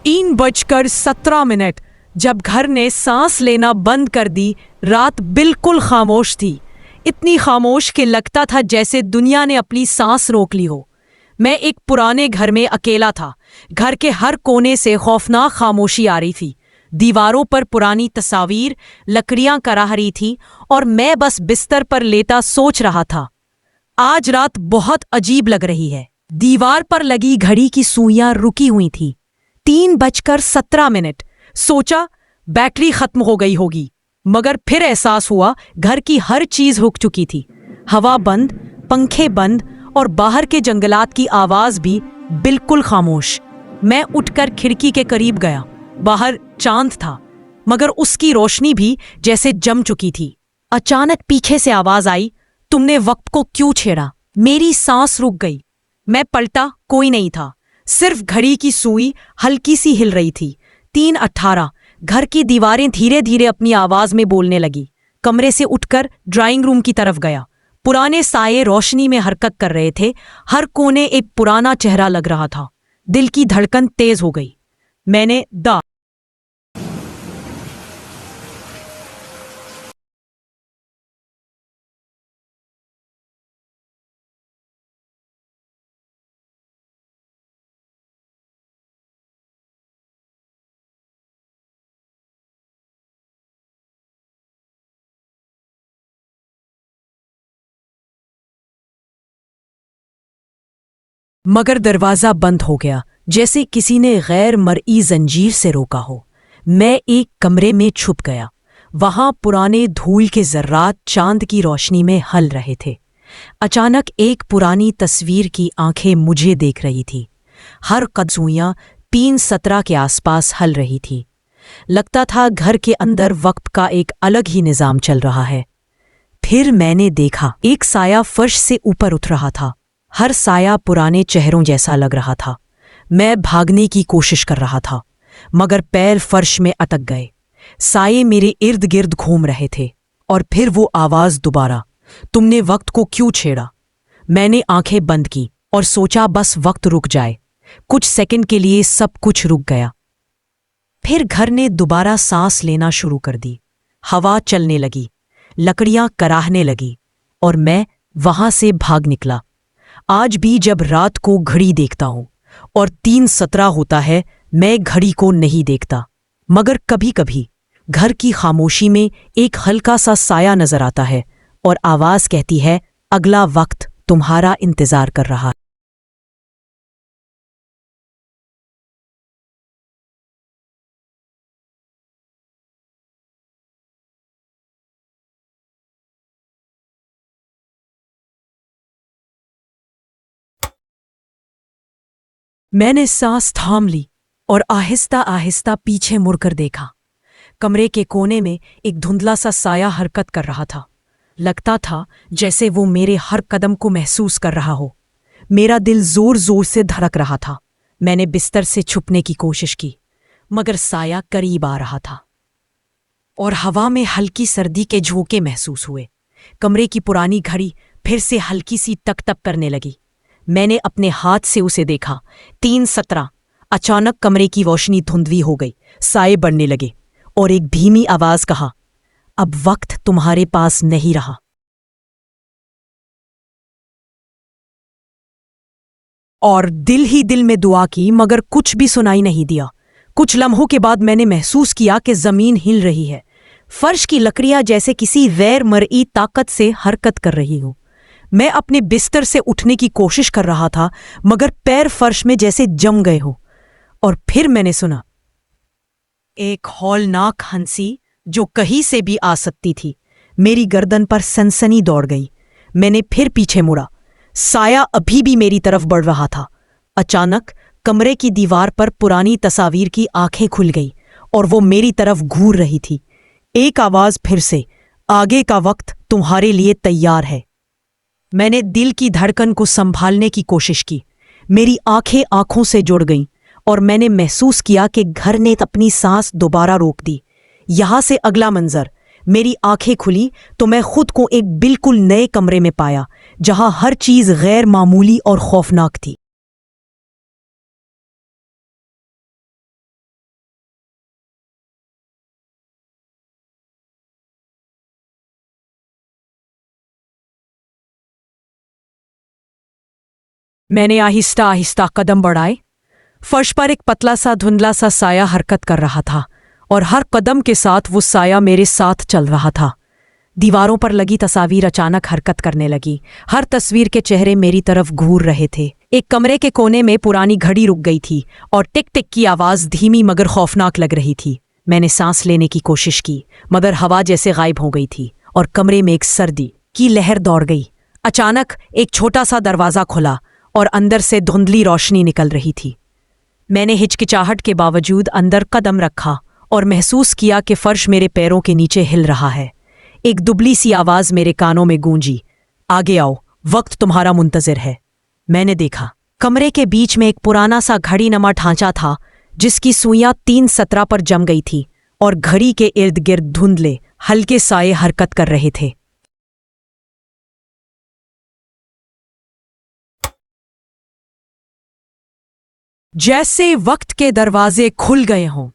3:17 जब घर ने सांस लेना बंद कर दी, रात बिल्कुल खामोश थी। इतनी खामोश कि लगता था जैसे दुनिया ने अपनी सांस रोक ली हो। मैं एक पुराने घर में अकेला था। घर के हर कोने से खौफनाक खामोशी आ रही थी। दीवारों पर पुरानी तस्वीर, लकड़ियां कराह रही थी और मैं बस बिस्तर पर लेटा सोच रहा था, आज रात बहुत अजीब लग रही है। दीवार पर लगी घड़ी की सुइयां रुकी हुई थी। 3:17। सोचा बैटरी खत्म हो गई होगी, मगर फिर एहसास हुआ घर की हर चीज रुक चुकी थी। हवा बंद, पंखे बंद और बाहर के जंगलात की आवाज भी बिल्कुल खामोश। मैं उठकर खिड़की के करीब गया। बाहर चांद था, मगर उसकी रोशनी भी जैसे जम चुकी थी। अचानक पीछे से आवाज आई, तुमने वक्त को क्यों छेड़ा? मेरी सांस रुक गई। मैं पलटा, कोई नहीं था, सिर्फ घड़ी की सुई हल्की सी हिल रही थी। 3:18। घर की दीवारें धीरे धीरे अपनी आवाज में बोलने लगी। कमरे से उठकर ड्राइंग रूम की तरफ गया। पुराने साये रोशनी में हरकत कर रहे थे। हर कोने एक पुराना चेहरा लग रहा था। दिल की धड़कन तेज हो गई। मैंने मगर दरवाजा बंद हो गया, जैसे किसी ने गैर मर्ई जंजीर से रोका हो। मैं एक कमरे में छुप गया। वहां पुराने धूल के जर्रात चांद की रोशनी में हल रहे थे। अचानक एक पुरानी तस्वीर की आंखें मुझे देख रही थी। हर कदसूइयां 3:17 के आसपास हल रही थी। लगता था घर के अंदर वक्त का एक अलग ही निजाम चल रहा है। फिर मैंने देखा, एक साया फर्श से ऊपर उठ रहा था। हर साया पुराने चेहरों जैसा लग रहा था। मैं भागने की कोशिश कर रहा था, मगर पैर फर्श में अटक गए। साये मेरे इर्द गिर्द घूम रहे थे। और फिर वो आवाज दोबारा, तुमने वक्त को क्यों छेड़ा? मैंने आंखें बंद की और सोचा बस वक्त रुक जाए। कुछ सेकंड के लिए सब कुछ रुक गया। फिर घर ने दोबारा सांस लेना शुरू कर दी। हवा चलने लगी, लकड़ियां कराहने लगी और मैं वहां से भाग निकला। आज भी जब रात को घड़ी देखता हूं और 3:17 होता है, मैं घड़ी को नहीं देखता, मगर कभी कभी घर की खामोशी में एक हल्का सा साया नजर आता है और आवाज कहती है, अगला वक्त तुम्हारा इंतजार कर रहा है। मैंने सांस थाम ली और आहिस्ता आहिस्ता पीछे मुड़कर देखा। कमरे के कोने में एक धुंधला सा साया हरकत कर रहा था। लगता था जैसे वो मेरे हर कदम को महसूस कर रहा हो। मेरा दिल जोर जोर से धड़क रहा था। मैंने बिस्तर से छुपने की कोशिश की, मगर साया करीब आ रहा था और हवा में हल्की सर्दी के झोंके महसूस हुए। कमरे की पुरानी घड़ी फिर से हल्की सी टक टक करने लगी। मैंने अपने हाथ से उसे देखा। 3:17। अचानक कमरे की रोशनी धुंधली हो गई, साए बढ़ने लगे और एक धीमी आवाज कहा, अब वक्त तुम्हारे पास नहीं रहा। और दिल ही दिल में दुआ की, मगर कुछ भी सुनाई नहीं दिया। कुछ लम्हों के बाद मैंने महसूस किया कि जमीन हिल रही है। फर्श की लकड़ियां जैसे किसी गैर मर्ई ताकत से हरकत कर रही हो। मैं अपने बिस्तर से उठने की कोशिश कर रहा था, मगर पैर फर्श में जैसे जम गए हो। और फिर मैंने सुना एक हौलनाक हंसी जो कहीं से भी आ सकती थी। मेरी गर्दन पर सनसनी दौड़ गई। मैंने फिर पीछे मुड़ा। साया अभी भी मेरी तरफ बढ़ रहा था। अचानक कमरे की दीवार पर पुरानी तस्वीर की आंखें खुल गई और वो मेरी तरफ घूर रही थी। एक आवाज फिर से, आगे का वक्त तुम्हारे लिए तैयार है। मैंने दिल की धड़कन को संभालने की कोशिश की। मेरी आंखें आंखों से जुड़ गईं और मैंने महसूस किया कि घर ने अपनी सांस दोबारा रोक दी। यहां से अगला मंजर, मेरी आंखें खुली तो मैं खुद को एक बिल्कुल नए कमरे में पाया, जहां हर चीज गैर मामूली और खौफनाक थी। मैंने आहिस्ता आहिस्ता कदम बढ़ाए। फर्श पर एक पतला सा धुंधला सा साया हरकत कर रहा था और हर कदम के साथ वो साया मेरे साथ चल रहा था। दीवारों पर लगी तस्वीर अचानक हरकत करने लगी। हर तस्वीर के चेहरे मेरी तरफ घूर रहे थे। एक कमरे के कोने में पुरानी घड़ी रुक गई थी और टिक टिक की आवाज़ धीमी मगर खौफनाक लग रही थी। मैंने सांस लेने की कोशिश की मगर हवा जैसे गायब हो गई थी और कमरे में एक सर्दी की लहर दौड़ गई। अचानक एक छोटा सा दरवाज़ा खुला और अंदर से धुंधली रोशनी निकल रही थी। मैंने हिचकिचाहट के बावजूद अंदर कदम रखा और महसूस किया कि फर्श मेरे पैरों के नीचे हिल रहा है। एक दुबली सी आवाज़ मेरे कानों में गूंजी, आगे आओ, वक्त तुम्हारा मुंतज़िर है। मैंने देखा, कमरे के बीच में एक पुराना सा घड़ी नमा ढांचा था जिसकी सुइयां 3:17 पर जम गई थी और घड़ी के इर्द गिर्द धुंधले हल्के साए हरकत कर रहे थे। जैसे वक्त के दरवाजे खुल गए हों।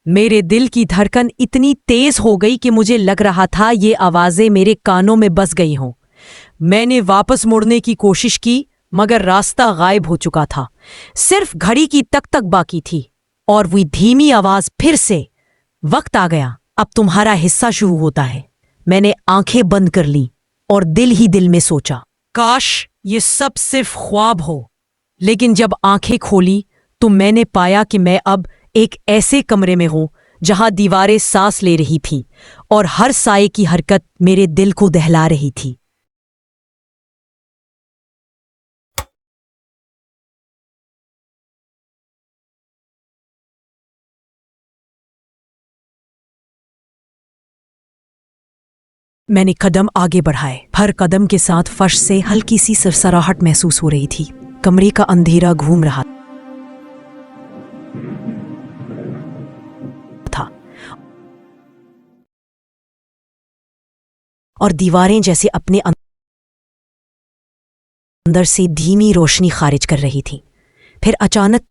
मेरे दिल की धड़कन इतनी तेज हो गई कि मुझे लग रहा था ये आवाजें मेरे कानों में बस गई हों। मैंने वापस मुड़ने की कोशिश की मगर रास्ता गायब हो चुका था। सिर्फ घड़ी की तक तक बाकी थी और वही धीमी आवाज फिर से, वक्त आ गया, अब तुम्हारा हिस्सा शुरू होता है। मैंने आंखें बंद कर ली और दिल ही दिल में सोचा, काश ये सब सिर्फ ख्वाब हो। लेकिन जब आंखें खोली तो मैंने पाया कि मैं अब एक ऐसे कमरे में हूं जहां दीवारें सांस ले रही थीं और हर साए की हरकत मेरे दिल को दहला रही थी। मैंने कदम आगे बढ़ाए। हर कदम के साथ फर्श से हल्की सी सरसराहट महसूस हो रही थी। कमरे का अंधेरा घूम रहा था और दीवारें जैसे अपने अंदर से धीमी रोशनी खारिज कर रही थी। फिर अचानक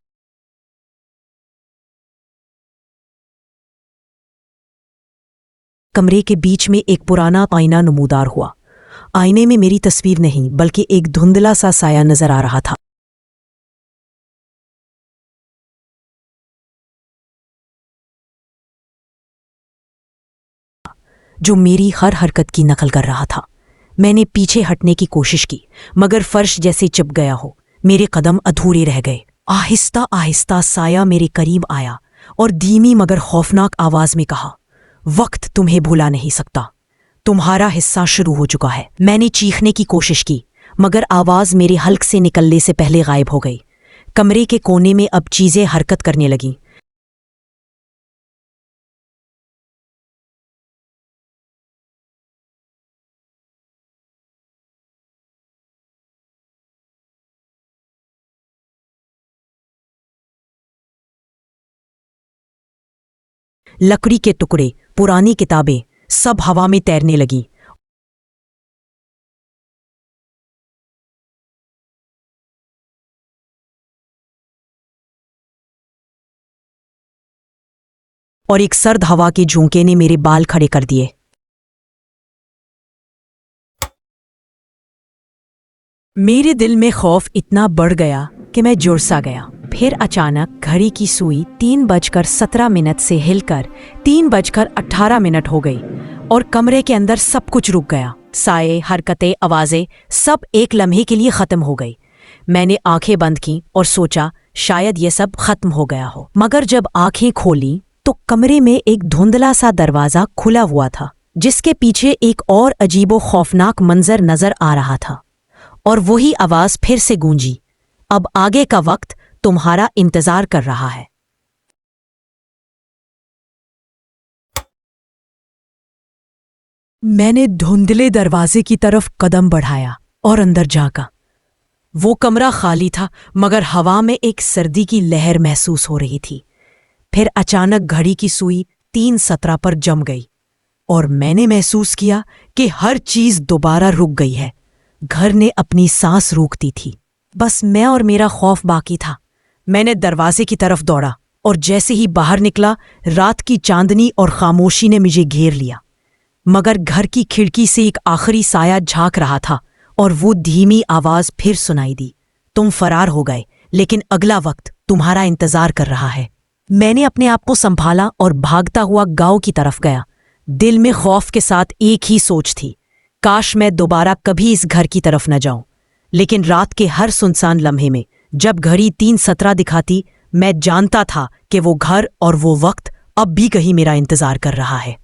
कमरे के बीच में एक पुराना आईना नमूदार हुआ। आईने में मेरी तस्वीर नहीं बल्कि एक धुंधला सा साया नजर आ रहा था। जो मेरी हर हरकत की नकल कर रहा था। मैंने पीछे हटने की कोशिश की मगर फर्श जैसे चिप गया हो। मेरे कदम अधूरे रह गए। आहिस्ता आहिस्ता साया मेरे करीब आया और धीमी मगर खौफनाक आवाज में कहा, वक्त तुम्हें भुला नहीं सकता, तुम्हारा हिस्सा शुरू हो चुका है। मैंने चीखने की कोशिश की मगर आवाज मेरे हल्क से निकलने से पहले गायब हो गई। कमरे के कोने में अब चीजें हरकत करने लगीं। लकड़ी के टुकड़े, पुरानी किताबें सब हवा में तैरने लगी और एक सर्द हवा के झोंके ने मेरे बाल खड़े कर दिए। मेरे दिल में खौफ इतना बढ़ गया कि मैं जुड़-सा गया। फिर अचानक घड़ी की सुई 3:17 से हिलकर 3:18 हो गई और कमरे के अंदर सब कुछ रुक गया। साए, हरकतें, आवाजें सब एक लम्हे के लिए खत्म हो गई। मैंने आंखें बंद की और सोचा शायद ये सब खत्म हो गया हो। मगर जब आंखें खोली तो कमरे में एक धुंधला सा दरवाजा खुला हुआ था जिसके पीछे एक और अजीबो खौफनाक मंजर नजर आ रहा था। और वही आवाज फिर से गूंजी, अब आगे का वक्त तुम्हारा इंतजार कर रहा है। मैंने धुंधले दरवाजे की तरफ कदम बढ़ाया और अंदर झांका। वो कमरा खाली था मगर हवा में एक सर्दी की लहर महसूस हो रही थी। फिर अचानक घड़ी की सुई 3:17 पर जम गई और मैंने महसूस किया कि हर चीज दोबारा रुक गई है। घर ने अपनी सांस रोकती थी, बस मैं और मेरा खौफ बाकी था। मैंने दरवाजे की तरफ दौड़ा और जैसे ही बाहर निकला रात की चांदनी और खामोशी ने मुझे घेर लिया। मगर घर की खिड़की से एक आखिरी साया झांक रहा था और वो धीमी आवाज फिर सुनाई दी, तुम फरार हो गए, लेकिन अगला वक्त तुम्हारा इंतजार कर रहा है। मैंने अपने आप को संभाला और भागता हुआ गांव की तरफ गया। दिल में खौफ के साथ एक ही सोच थी, काश मैं दोबारा कभी इस घर की तरफ न जाऊं। लेकिन रात के हर सुनसान लम्हे में जब घड़ी 3:17 दिखाती, मैं जानता था कि वो घर और वो वक्त अब भी कहीं मेरा इंतजार कर रहा है।